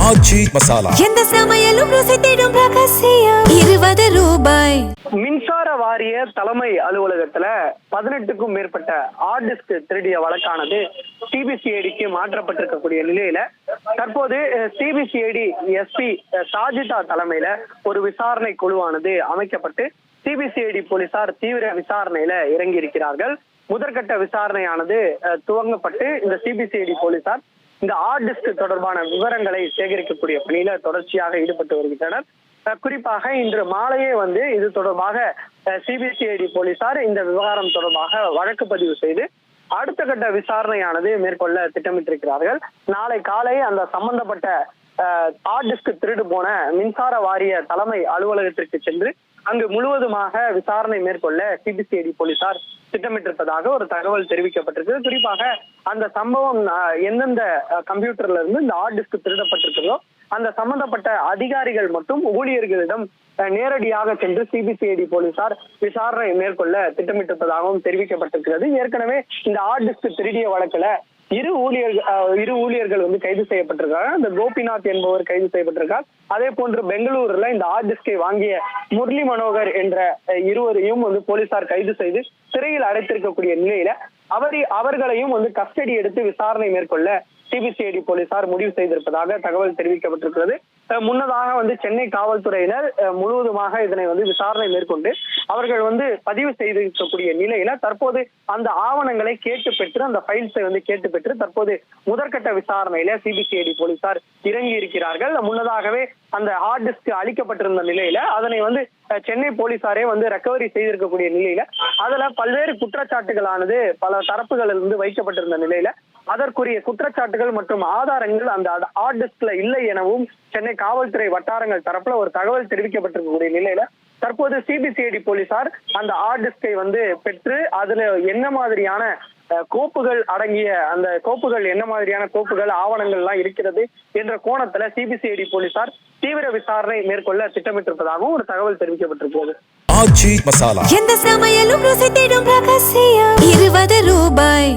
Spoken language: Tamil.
ஆச்சி மசாலா. எந்த சமையலும் ருசி தேடும் ரகசியம் 20 ரூபாய். மின்சார வாரிய தலைமை அலுவலகத்துல 18க்கும் மேற்பட்ட ஹார்ட் டிஸ்க் திருடிய வழக்கானது சிபிசிஐடிக்கு மாற்றப்பட்டிருக்கக்கூடிய நிலையில தற்போது சிபிசிஐடி எஸ்பி சாஜிதா தலைமையில ஒரு விசாரணை குழுவானது அமைக்கப்பட்டு சிபிசிஐடி போலீசார் தீவிர விசாரணையில இறங்கி இருக்கிறார்கள். முதற்கட்ட விசாரணையானது துவங்கப்பட்டு இந்த சிபிசிஐடி போலீசார் இந்த ஹார்ட் டிஸ்க் தொடர்பான விவரங்களை சேகரிக்கக்கூடிய பணியில தொடர்ச்சியாக ஈடுபட்டு வருகின்றனர். குறிப்பாக இன்று மாலையே இது தொடர்பாக சிபிசிஐடி போலீசார் இந்த விவகாரம் தொடர்பாக வழக்கு பதிவு செய்து அடுத்த கட்ட விசாரணையானது மேற்கொள்ள திட்டமிட்டிருக்கிறார்கள். நாளை காலை அந்த சம்பந்தப்பட்ட ஹார்ட் டிஸ்க் திருடு போன மின்சார வாரிய தலைமை அலுவலகத்திற்கு சென்று அங்கு முழுவதுமாக விசாரணை மேற்கொள்ள சிபிசிஐடி போலீசார் திட்டமிட்டிருப்பதாக ஒரு தகவல் தெரிவிக்கப்பட்டிருக்கு. குறிப்பாக அந்த சம்பவம் எந்தெந்த கம்ப்யூட்டர்ல இருந்து இந்த ஹார்ட் டிஸ்க் திருடப்பட்டிருக்கிறதோ அந்த சம்பந்தப்பட்ட அதிகாரிகள் மற்றும் ஊழியர்களிடம் நேரடியாக சென்று சிபிசிஐடி போலீசார் விசாரணை மேற்கொள்ள திட்டமிட்டிருப்பதாகவும் தெரிவிக்கப்பட்டிருக்கிறது. ஏற்கனவே இந்த ஹார்ட் டிஸ்க் திருடிய வழக்குல இரு ஊழியர்கள் கைது செய்யப்பட்டிருக்காங்க. இந்த கோபிநாத் என்பவர் கைது செய்யப்பட்டிருக்கார். அதே போன்று பெங்களூருல இந்த ஹார்ட் டிஸ்கை வாங்கிய முரளி மனோகர் என்ற இருவரையும் போலீசார் கைது செய்து சிறையில் அடைத்திருக்கக்கூடிய நிலையில அவர்களையும் கஸ்டடி எடுத்து விசாரணை மேற்கொள்ள சிபிசிஐடி போலீசார் முடிவு செய்திருப்பதாக தகவல் தெரிவிக்கப்பட்டிருக்கிறது. முன்னதாக சென்னை காவல்துறையினர் முழுவதுமாக இதனை விசாரணை மேற்கொண்டு அவர்கள் பதிவு செய்திருக்கக்கூடிய நிலையில தற்போது அந்த ஆவணங்களை கேட்டு பெற்று அந்த ஃபைல்ஸை கேட்டு பெற்று தற்போது முதற்கட்ட விசாரணையில சிபிசிஐடி போலீசார் இறங்கி இருக்கிறார்கள். முன்னதாகவே அந்த ஹார்ட் டிஸ்க் அளிக்கப்பட்டிருந்த நிலையில அதனை சென்னை போலீசாரே ரெக்கவரி செய்திருக்கக்கூடிய நிலையில அதுல பல்வேறு குற்றச்சாட்டுகளானது பல தரப்புகளிலிருந்து வைக்கப்பட்டிருந்த நிலையில அதற்குரிய குற்றச்சாட்டுகள் மற்றும் ஆதாரங்கள் அந்த ஹார்ட் டிஸ்க்ல இல்லை எனவும் சென்னை காவல்துறை வட்டாரங்கள் தரப்புல ஒரு தகவல் தெரிவிக்கப்பட்டிருக்கக்கூடிய நிலையில தற்போது சிபிசிஐடி போலீசார் அந்த ஹார்ட் டிஸ்கை பெற்று அதுல என்ன மாதிரியான கோப்புகள் அடங்கிய அந்த கோப்புகள் என்ன மாதிரியான கோப்புகள் ஆவணங்கள் எல்லாம் இருக்கிறது என்ற கோணத்துல சிபிசிஐடி போலீசார் தீவிர விசாரணை மேற்கொள்ள திட்டமிட்டிருப்பதாகவும் ஒரு தகவல் தெரிவிக்கப்பட்டிருக்கிறது. ஆச்சி மசாலா. எந்த சமையலும் ருசி தேடும் ரகசியம் 20 ரூபாய்.